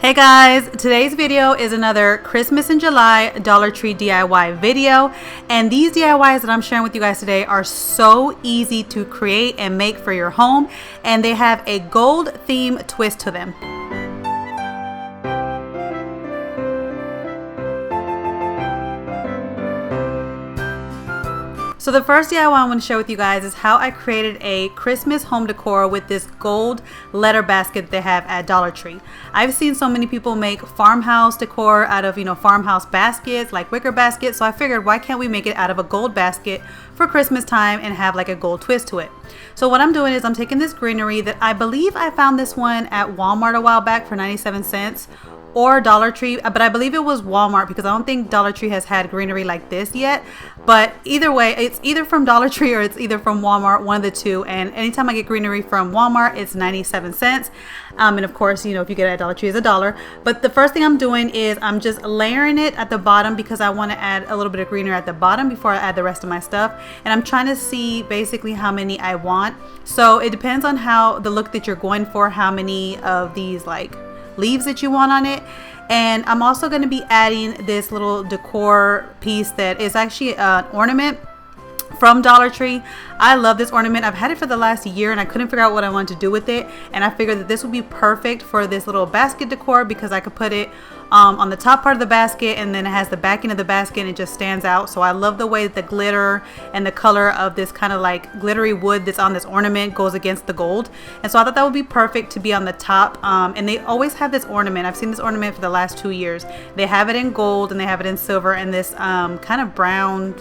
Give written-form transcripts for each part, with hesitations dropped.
Hey guys, today's video is another Christmas in July Dollar Tree DIY video, and these DIYs that I'm sharing with you guys today are so easy to create and make for your home, and they have a gold theme twist to them. So the first DIY I want to share with you guys is how I created a Christmas home decor with this gold letter basket they have at Dollar Tree. I've seen so many people make farmhouse decor out of, farmhouse baskets, like wicker baskets. So I figured, why can't we make it out of a gold basket for Christmas time and have like a gold twist to it? So what I'm doing is I'm taking this greenery that I believe I found this one at Walmart a while back for 97 cents. Or Dollar Tree, but I believe it was Walmart because I don't think Dollar Tree has had greenery like this yet. But either way, it's either from Dollar Tree or it's either from Walmart, one of the two. And anytime I get greenery from Walmart, it's 97 cents. And of course, if you get it at Dollar Tree, it's $1. But the first thing I'm doing is I'm just layering it at the bottom because I want to add a little bit of greenery at the bottom before I add the rest of my stuff. And I'm trying to see basically how many I want. So it depends on how the look that you're going for, how many of these like leaves that you want on it. And I'm also going to be adding this little decor piece that is actually an ornament from Dollar Tree. I love this ornament. I've had it for the last year and I couldn't figure out what I wanted to do with it, and I figured that this would be perfect for this little basket decor because I could put it on the top part of the basket, and then it has the backing of the basket and it just stands out. So I love the way that the glitter and the color of this kind of like glittery wood that's on this ornament goes against the gold. And so I thought that would be perfect to be on the top. And they always have this ornament. I've seen this ornament for the last 2 years. They have it in gold and they have it in silver and this kind of brown,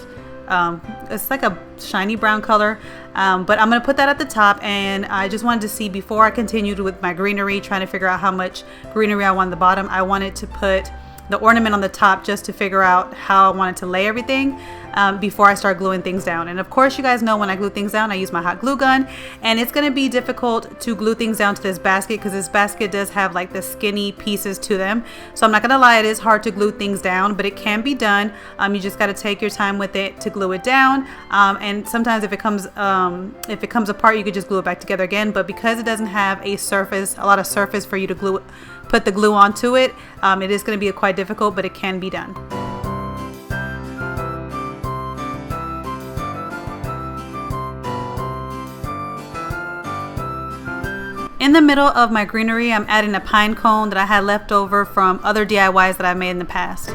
it's like a shiny brown color, but I'm gonna put that at the top. And I just wanted to see, before I continued with my greenery, trying to figure out how much greenery I want at the bottom, I wanted to put the ornament on the top just to figure out how I wanted to lay everything before I start gluing things down. And of course, you guys know when I glue things down, I use my hot glue gun, and it's going to be difficult to glue things down to this basket because this basket does have like the skinny pieces to them. So I'm not going to lie, it is hard to glue things down, but it can be done. You just got to take your time with it to glue it down. And sometimes if it comes apart, you could just glue it back together again. But because it doesn't have a lot of surface for you to put the glue onto it, it is going to be quite difficult, but it can be done. In the middle of my greenery, I'm adding a pine cone that I had left over from other DIYs that I've made in the past.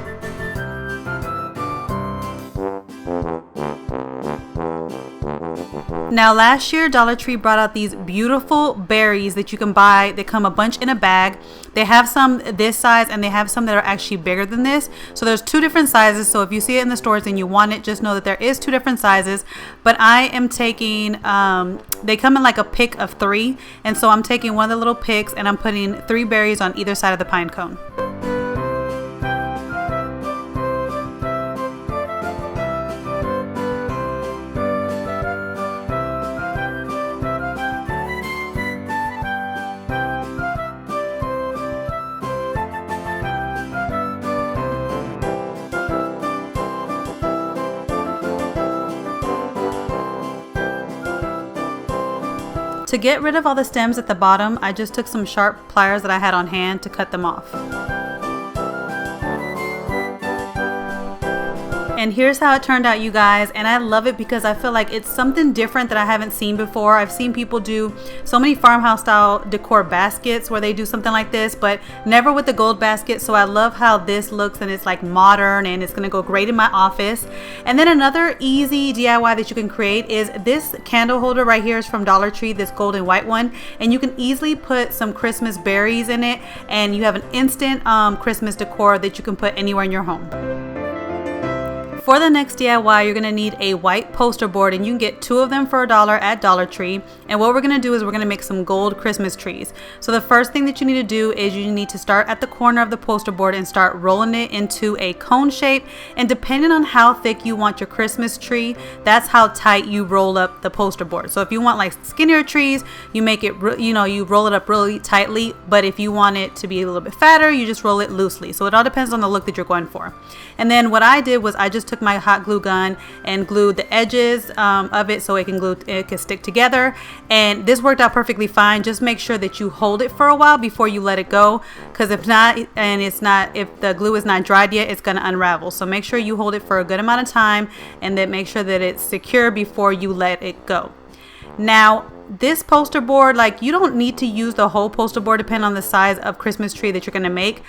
Now last year, Dollar Tree brought out these beautiful berries that you can buy. They come a bunch in a bag. They have some this size and they have some that are actually bigger than this. So there's two different sizes. So if you see it in the stores and you want it, just know that there is two different sizes. But I am taking, they come in like a pick of 3. And so I'm taking one of the little picks and I'm putting 3 berries on either side of the pine cone. To get rid of all the stems at the bottom, I just took some sharp pliers that I had on hand to cut them off. And here's how it turned out, you guys, and I love it because I feel like it's something different that I haven't seen before. I've seen people do so many farmhouse style decor baskets where they do something like this, but never with the gold basket. So I love how this looks, and it's like modern and it's gonna go great in my office. And then another easy DIY that you can create is this candle holder right here is from Dollar Tree, this gold and white one, and you can easily put some Christmas berries in it and you have an instant Christmas decor that you can put anywhere in your home. For the next DIY, you're going to need a white poster board, and you can get 2 of them for $1 at Dollar Tree. And what we're going to do is we're going to make some gold Christmas trees. So the first thing that you need to do is you need to start at the corner of the poster board and start rolling it into a cone shape. And depending on how thick you want your Christmas tree, that's how tight you roll up the poster board. So if you want like skinnier trees, you make it, you roll it up really tightly. But if you want it to be a little bit fatter, you just roll it loosely. So it all depends on the look that you're going for. And then what I did was I just took took my hot glue gun and glued the edges of it so it can stick together, and this worked out perfectly fine. Just make sure that you hold it for a while before you let it go, because if the glue is not dried yet, it's going to unravel. So make sure you hold it for a good amount of time, and then make sure that it's secure before you let it go. Now, this poster board, like, you don't need to use the whole poster board depending on the size of Christmas tree that you're going to make.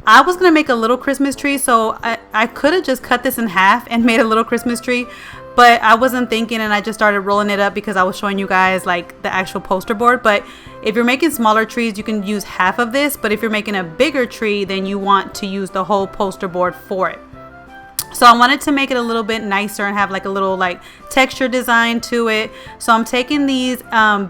I was going to make a little Christmas tree, so I could have just cut this in half and made a little Christmas tree, but I wasn't thinking, and I just started rolling it up because I was showing you guys like the actual poster board. But if you're making smaller trees, you can use half of this, but if you're making a bigger tree, then you want to use the whole poster board for it. So I wanted to make it a little bit nicer and have like a little like texture design to it. So I'm taking these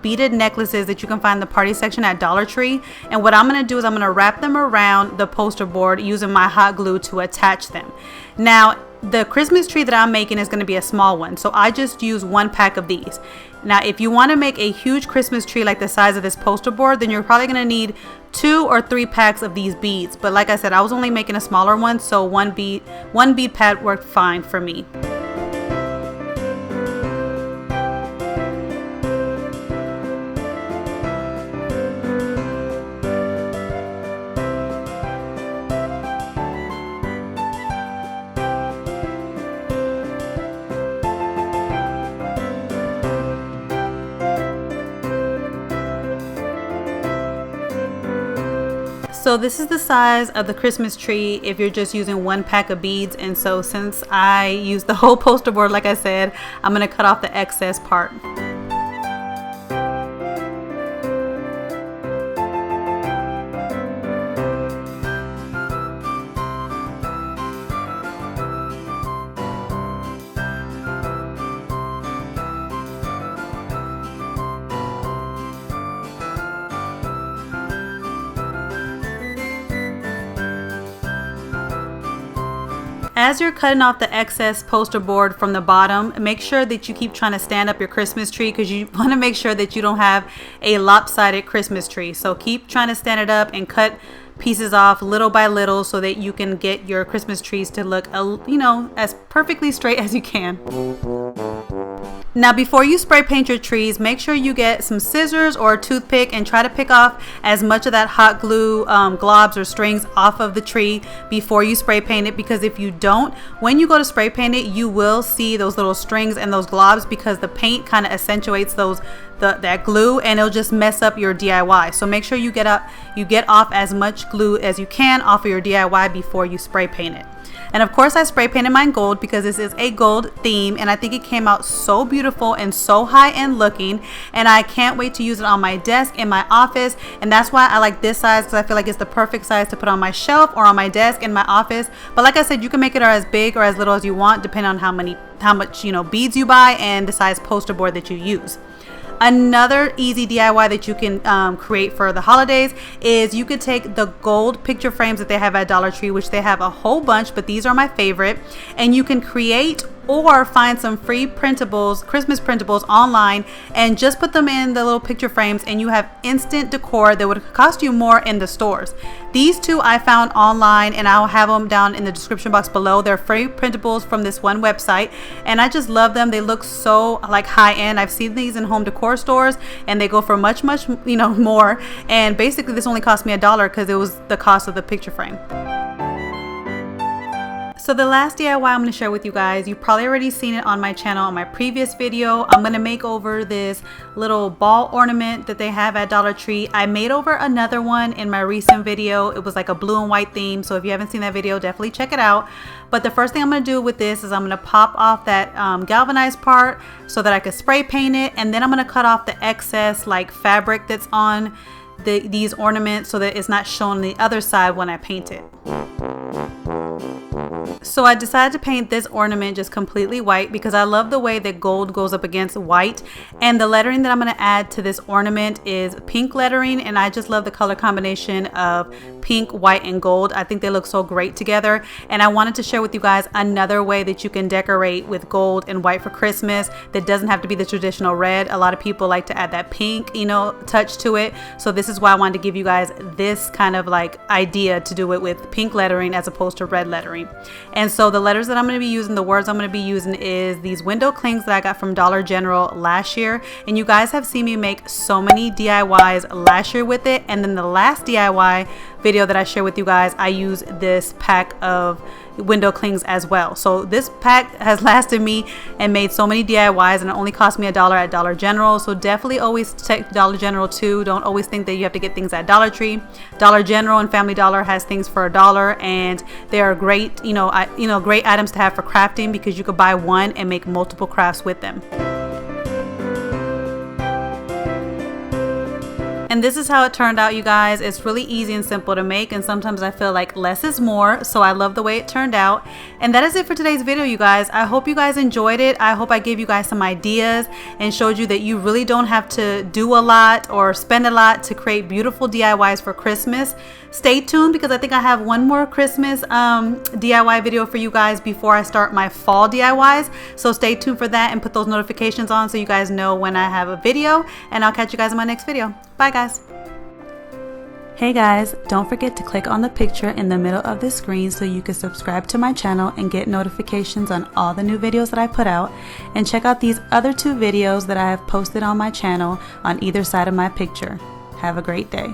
beaded necklaces that you can find in the party section at Dollar Tree. And what I'm going to do is I'm going to wrap them around the poster board using my hot glue to attach them. Now, the Christmas tree that I'm making is going to be a small one, so I just use 1 pack of these. Now, if you want to make a huge Christmas tree like the size of this poster board, then you're probably going to need 2 or 3 packs of these beads. But like I said, I was only making a smaller one, so one bead pad worked fine for me. So this is the size of the Christmas tree if you're just using 1 pack of beads. And so since I used the whole poster board, like I said, I'm going to cut off the excess part. As you're cutting off the excess poster board from the bottom, make sure that you keep trying to stand up your Christmas tree, because you want to make sure that you don't have a lopsided Christmas tree. So keep trying to stand it up and cut pieces off little by little so that you can get your Christmas trees to look, you know, as perfectly straight as you can. Now, before you spray paint your trees, make sure you get some scissors or a toothpick and try to pick off as much of that hot glue globs or strings off of the tree before you spray paint it, because if you don't, when you go to spray paint it, you will see those little strings and those globs, because the paint kind of accentuates that glue, and it'll just mess up your DIY. So make sure you get off as much glue as you can off of your DIY before you spray paint it. And of course, I spray painted mine gold because this is a gold theme, and I think it came out so beautiful and so high-end looking, and I can't wait to use it on my desk in my office. And that's why I like this size, because I feel like it's the perfect size to put on my shelf or on my desk in my office. But like I said, you can make it as big or as little as you want, depending on how much beads you buy and the size poster board that you use. Another easy DIY that you can create for the holidays is you could take the gold picture frames that they have at Dollar Tree, which they have a whole bunch, but these are my favorite, and you can create or find some free printables, Christmas printables online, and just put them in the little picture frames, and you have instant decor that would cost you more in the stores. These two I found online, and I'll have them down in the description box below. They're free printables from this one website, and I just love them. They look so like high-end. I've seen these in home decor stores, and they go for much more. And basically, this only cost me $1 because it was the cost of the picture frame. So the last DIY I'm going to share with you guys, you've probably already seen it on my channel on my previous video. I'm going to make over this little ball ornament that they have at Dollar Tree. I made over another one in my recent video. It was like a blue and white theme. So if you haven't seen that video, definitely check it out. But the first thing I'm going to do with this is I'm going to pop off that galvanized part so that I can spray paint it. And then I'm going to cut off the excess like fabric that's on these ornaments so that it's not shown the other side when I paint it. So I decided to paint this ornament just completely white because I love the way that gold goes up against white, and the lettering that I'm going to add to this ornament is pink lettering, and I just love the color combination of pink, white, and gold. I think they look so great together, and I wanted to share with you guys another way that you can decorate with gold and white for Christmas that doesn't have to be the traditional red. A lot of people like to add that pink, touch to it. So this is why I wanted to give you guys this kind of like idea to do it with pink lettering as opposed to red lettering. And so the letters that I'm going to be using, the words I'm going to be using is these window clings that I got from Dollar General last year. And you guys have seen me make so many DIYs last year with it. And then the last DIY video that I shared with you guys, I used this pack of window clings as well. So this pack has lasted me and made so many DIYs, and it only cost me $1 at Dollar General. So definitely always check Dollar General too. Don't always think that you have to get things at Dollar Tree. Dollar General and Family Dollar has things for $1, and they are great, great items to have for crafting, because you could buy one and make multiple crafts with them. And this is how it turned out, you guys. It's really easy and simple to make, and sometimes I feel like less is more, so I love the way it turned out. And that is it for today's video, you guys. I hope you guys enjoyed it. I hope I gave you guys some ideas and showed you that you really don't have to do a lot or spend a lot to create beautiful DIYs for Christmas. Stay tuned, because I think I have one more Christmas DIY video for you guys before I start my fall DIYs. So stay tuned for that and put those notifications on so you guys know when I have a video, and I'll catch you guys in my next video. Bye guys. Hey guys, don't forget to click on the picture in the middle of the screen so you can subscribe to my channel and get notifications on all the new videos that I put out, and check out these other 2 videos that I have posted on my channel on either side of my picture. Have a great day.